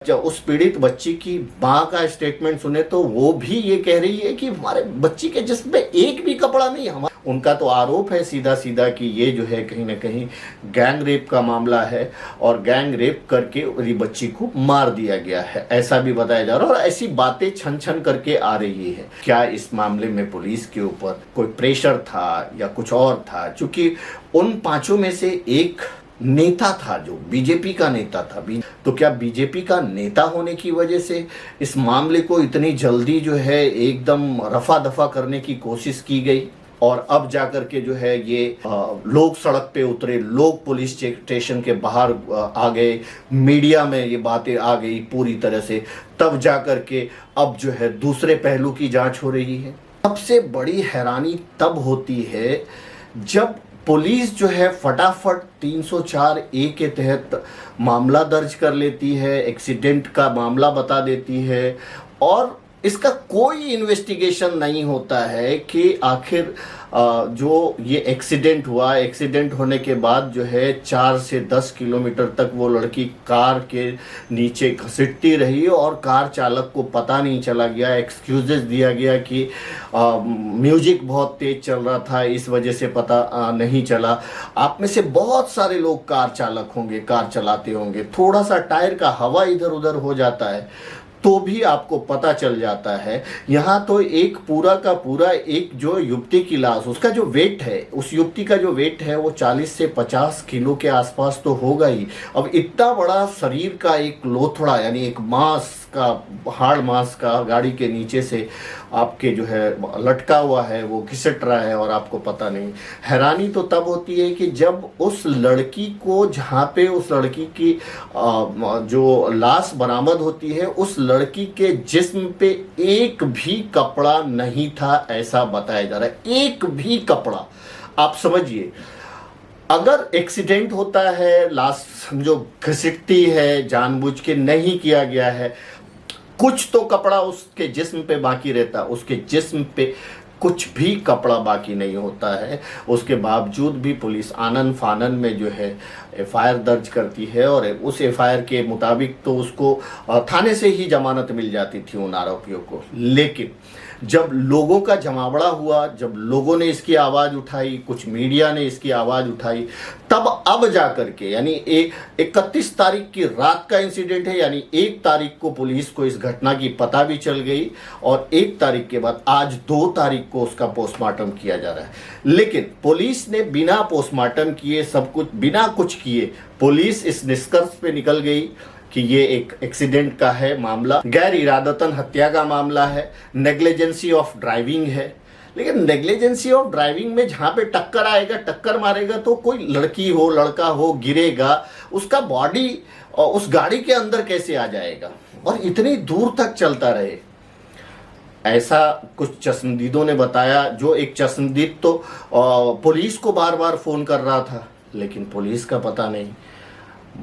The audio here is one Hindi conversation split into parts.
जब उस पीड़ित बच्ची की माँ का स्टेटमेंट सुने तो वो भी ये कह रही है कि हमारे बच्ची के जिस्म पे एक भी कपड़ा नहीं। हमारा उनका तो आरोप है सीधा सीधा कि ये जो है कहीं ना कहीं गैंग रेप का मामला है और गैंग रेप करके उस बच्ची को मार दिया गया है, ऐसा भी बताया जा रहा है। और ऐसी बातें छन छन करके आ रही है। क्या इस मामले में पुलिस के ऊपर कोई प्रेशर था या कुछ और था? चूंकि उन पांचों में से एक नेता था जो बीजेपी का नेता था। तो क्या बीजेपी का नेता होने की वजह से इस मामले को इतनी जल्दी जो है एकदम रफा दफा करने की कोशिश की गई और अब जाकर के जो है ये लोग सड़क पे उतरे, लोग पुलिस स्टेशन के बाहर आ गए, मीडिया में ये बातें आ गई पूरी तरह से, तब जाकर के अब जो है दूसरे पहलू की जांच हो रही है। सबसे बड़ी हैरानी तब होती है जब पुलिस जो है फटाफट 304A के तहत मामला दर्ज कर लेती है, एक्सीडेंट का मामला बता देती है और इसका कोई इन्वेस्टिगेशन नहीं होता है कि आखिर जो ये एक्सीडेंट हुआ, एक्सीडेंट होने के बाद जो है 4 से 10 किलोमीटर तक वो लड़की कार के नीचे घसीटती रही और कार चालक को पता नहीं चला गया। एक्सक्यूजेस दिया गया कि म्यूजिक बहुत तेज चल रहा था, इस वजह से पता नहीं चला। आप में से बहुत सारे लोग कार चालक होंगे, कार चलाते होंगे, थोड़ा सा टायर का हवा इधर उधर हो जाता है तो भी आपको पता चल जाता है। यहाँ तो एक पूरा का पूरा एक जो युवती की लाश, उसका जो वेट है, उस युवती का जो वेट है वो 40 से 50 किलो के आसपास तो होगा ही। अब इतना बड़ा शरीर का एक लोथड़ा यानी एक मांस का, हार्ड मांस का गाड़ी के नीचे से आपके जो है लटका हुआ है, वो घिसट रहा है और आपको पता नहीं। हैरानी तो तब होती है कि जब उस लड़की को, जहाँ पे उस लड़की की जो लाश बरामद होती है, उस लड़की के जिस्म पे एक भी कपड़ा नहीं था, ऐसा बताया जा रहा है। एक भी कपड़ा। आप समझिए, अगर एक्सीडेंट होता है, लाश समझो घसीटती है, जानबूझ के नहीं किया गया है, कुछ तो कपड़ा उसके जिस्म पे बाकी रहता, उसके जिस्म पे कुछ भी कपड़ा बाकी नहीं होता है। उसके बावजूद भी पुलिस आनन फानन में जो है एफआईआर दर्ज करती है और उस एफआईआर के मुताबिक तो उसको थाने से ही जमानत मिल जाती थी उन आरोपियों को। लेकिन जब लोगों का जमावड़ा हुआ, जब लोगों ने इसकी आवाज़ उठाई, कुछ मीडिया ने इसकी आवाज़ उठाई, तब अब जाकर के, यानी 31 तारीख की रात का इंसिडेंट है, यानी 1 तारीख को पुलिस को इस घटना की पता भी चल गई और 1 तारीख के बाद आज 2 तारीख को उसका पोस्टमार्टम किया जा रहा है। लेकिन पुलिस ने बिना पोस्टमार्टम किए, सब कुछ बिना कुछ किए, पुलिस इस निष्कर्ष पे निकल गई कि ये एक एक्सीडेंट का है मामला, गैर इरादतन हत्या का मामला है, नेग्लिजेंसी ऑफ ड्राइविंग है। लेकिन नेग्लिजेंसी ऑफ ड्राइविंग में जहाँ पे टक्कर आएगा, टक्कर मारेगा तो कोई लड़की हो, लड़का हो, गिरेगा, उसका बॉडी उस गाड़ी के अंदर कैसे आ जाएगा और इतनी दूर तक चलता रहे, ऐसा कुछ चश्मदीदों ने बताया। जो एक चश्मदीद तो पुलिस को बार बार फोन कर रहा था, लेकिन पुलिस का पता नहीं।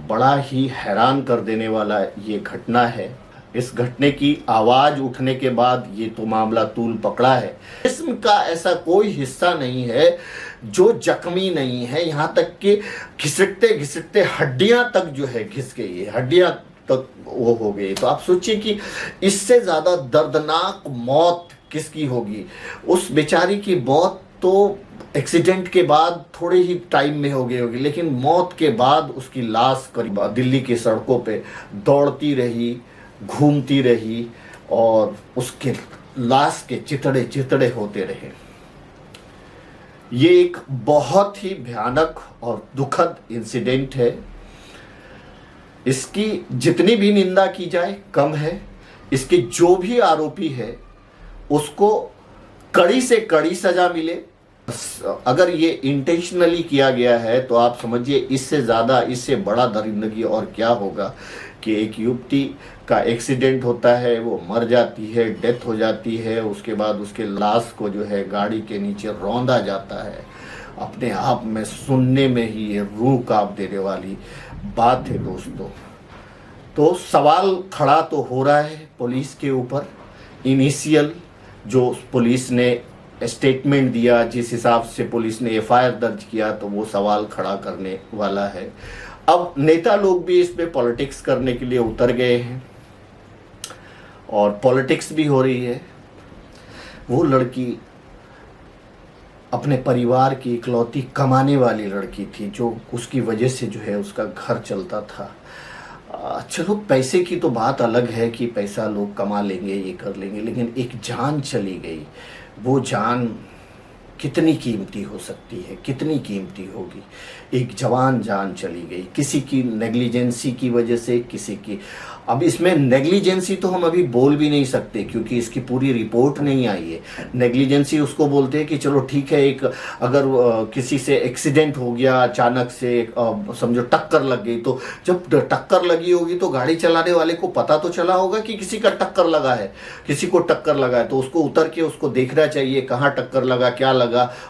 बड़ा ही हैरान कर देने वाला ये घटना है। इस घटने की आवाज उठने के बाद ये तो मामला तूल पकड़ा है। जिस्म का ऐसा कोई हिस्सा नहीं है जो जख्मी नहीं है, यहाँ तक कि घिसटते घिसटते हड्डियां तक जो है घिस गई है, हड्डियां तक वो हो गई। तो आप सोचिए कि इससे ज्यादा दर्दनाक मौत किसकी होगी। उस बेचारी की मौत तो एक्सीडेंट के बाद थोड़े ही टाइम में हो गई होगी, लेकिन मौत के बाद उसकी लाश करीब दिल्ली की सड़कों पे दौड़ती रही, घूमती रही और उसके लाश के चितड़े चितड़े होते रहे। ये एक बहुत ही भयानक और दुखद इंसिडेंट है। इसकी जितनी भी निंदा की जाए कम है। इसके जो भी आरोपी है उसको कड़ी से कड़ी सजा मिले। अगर ये इंटेंशनली किया गया है तो आप समझिए इससे ज़्यादा, इससे बड़ा दरिंदगी और क्या होगा कि एक युवती का एक्सीडेंट होता है, वो मर जाती है, डेथ हो जाती है, उसके बाद उसके लाश को जो है गाड़ी के नीचे रौंदा जाता है। अपने आप में सुनने में ही ये रूह कांप देने वाली बात है दोस्तों। तो सवाल खड़ा तो हो रहा है पुलिस के ऊपर। इनिशियल जो पुलिस ने स्टेटमेंट दिया, जिस हिसाब से पुलिस ने एफआईआर दर्ज किया, तो वो सवाल खड़ा करने वाला है। अब नेता लोग भी इसमें पॉलिटिक्स करने के लिए उतर गए हैं और पॉलिटिक्स भी हो रही है। वो लड़की अपने परिवार की इकलौती कमाने वाली लड़की थी, जो उसकी वजह से जो है उसका घर चलता था। चलो पैसे की तो बात अलग है कि पैसा लोग कमा लेंगे, ये कर लेंगे, लेकिन एक जान चली गई। वो जान कितनी कीमती हो सकती है, कितनी कीमती होगी। एक जवान जान चली गई किसी की नेग्लिजेंसी की वजह से, किसी की। अब इसमें नेग्लिजेंसी तो हम अभी बोल भी नहीं सकते क्योंकि इसकी पूरी रिपोर्ट नहीं आई है। नेग्लिजेंसी उसको बोलते हैं कि चलो ठीक है, एक अगर किसी से एक्सीडेंट हो गया अचानक से, समझो टक्कर लग गई, तो जब टक्कर लगी होगी तो गाड़ी चलाने वाले को पता तो चला होगा कि किसी का टक्कर लगा है, किसी को टक्कर लगा है, तो उसको उतर के उसको देखना चाहिए कहाँ टक्कर लगा, क्या लगा।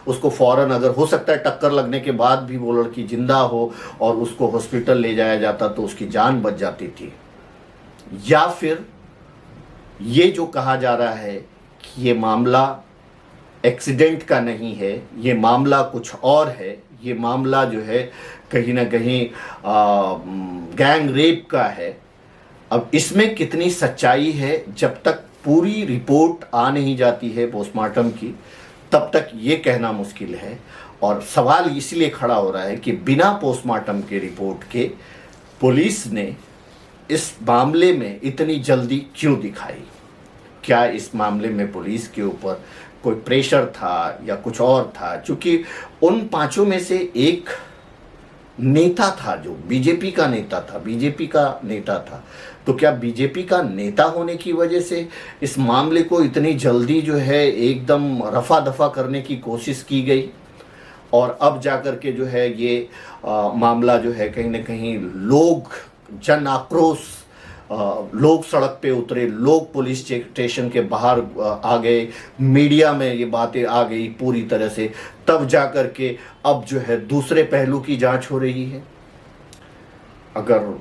उसको फौरन, अगर हो सकता है टक्कर लगने के बाद भी वो लड़की जिंदा हो और उसको हॉस्पिटल ले जाया जाता तो उसकी जान बच जाती थी। या फिर ये जो कहा जा रहा है कि ये मामला एक्सीडेंट का नहीं है, ये मामला कुछ और है, ये मामला जो है कहीं ना कहीं गैंग रेप का है। अब इसमें कितनी सच्चाई है, जब तक पूरी रिपोर्ट आ नहीं जाती है पोस्टमार्टम की, तब तक ये कहना मुश्किल है। और सवाल इसलिए खड़ा हो रहा है कि बिना पोस्टमार्टम के रिपोर्ट के पुलिस ने इस मामले में इतनी जल्दी क्यों दिखाई। क्या इस मामले में पुलिस के ऊपर कोई प्रेशर था या कुछ और था? क्योंकि उन पांचों में से एक नेता था जो बीजेपी का नेता था, तो क्या बीजेपी का नेता होने की वजह से इस मामले को इतनी जल्दी जो है एकदम रफा दफा करने की कोशिश की गई? और अब जाकर के जो है ये मामला जो है कहीं ना कहीं लोग जन आक्रोश, लोग सड़क पे उतरे, लोग पुलिस स्टेशन के बाहर आ गए, मीडिया में ये बातें आ गई पूरी तरह से, तब जाकर के अब जो है दूसरे पहलू की जांच हो रही है। अगर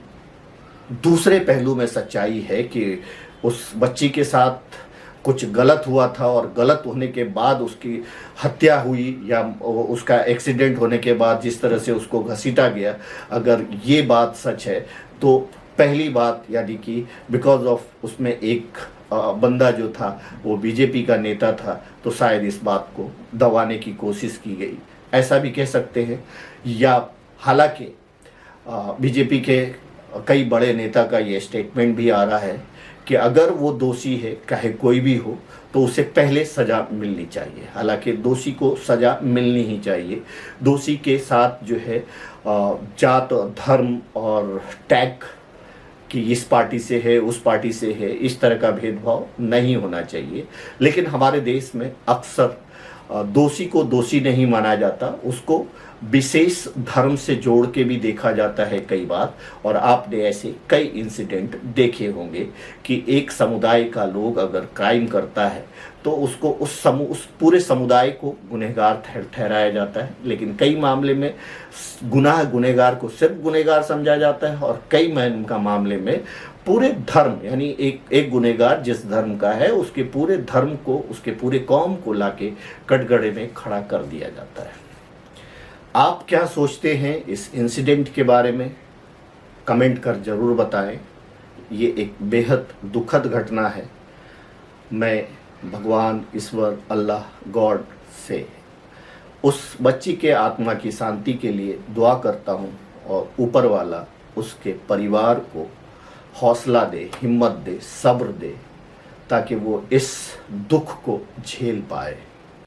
दूसरे पहलू में सच्चाई है कि उस बच्ची के साथ कुछ गलत हुआ था और गलत होने के बाद उसकी हत्या हुई, या उसका एक्सीडेंट होने के बाद जिस तरह से उसको घसीटा गया, अगर ये बात सच है तो पहली बात यानी कि बिकॉज ऑफ उसमें एक बंदा जो था वो बीजेपी का नेता था, तो शायद इस बात को दबाने की कोशिश की गई, ऐसा भी कह सकते हैं। या हालांकि बीजेपी के कई बड़े नेता का ये स्टेटमेंट भी आ रहा है कि अगर वो दोषी है, चाहे कोई भी हो, तो उसे पहले सज़ा मिलनी चाहिए। हालांकि दोषी को सज़ा मिलनी ही चाहिए। दोषी के साथ जो है जात, धर्म और टैग कि इस पार्टी से है, उस पार्टी से है, इस तरह का भेदभाव नहीं होना चाहिए। लेकिन हमारे देश में अक्सर दोषी को दोषी नहीं माना जाता, उसको विशेष धर्म से जोड़ के भी देखा जाता है कई बार। और आपने ऐसे कई इंसिडेंट देखे होंगे कि एक समुदाय का लोग अगर क्राइम करता है तो उसको उस पूरे समुदाय को गुनहगार ठहराया जाता है। लेकिन कई मामले में गुनहगार को सिर्फ गुनहगार समझा जाता है, और कई मामले में पूरे धर्म, यानी एक गुनहगार जिस धर्म का है उसके पूरे धर्म को, उसके पूरे कौम को लाके कटघरे में खड़ा कर दिया जाता है। आप क्या सोचते हैं इस इंसिडेंट के बारे में? कमेंट कर जरूर बताएं। ये एक बेहद दुखद घटना है। मैं भगवान, ईश्वर, अल्लाह, गॉड से उस बच्ची के आत्मा की शांति के लिए दुआ करता हूँ, और ऊपर वाला उसके परिवार को हौसला दे, हिम्मत दे, सब्र दे, ताकि वो इस दुख को झेल पाए।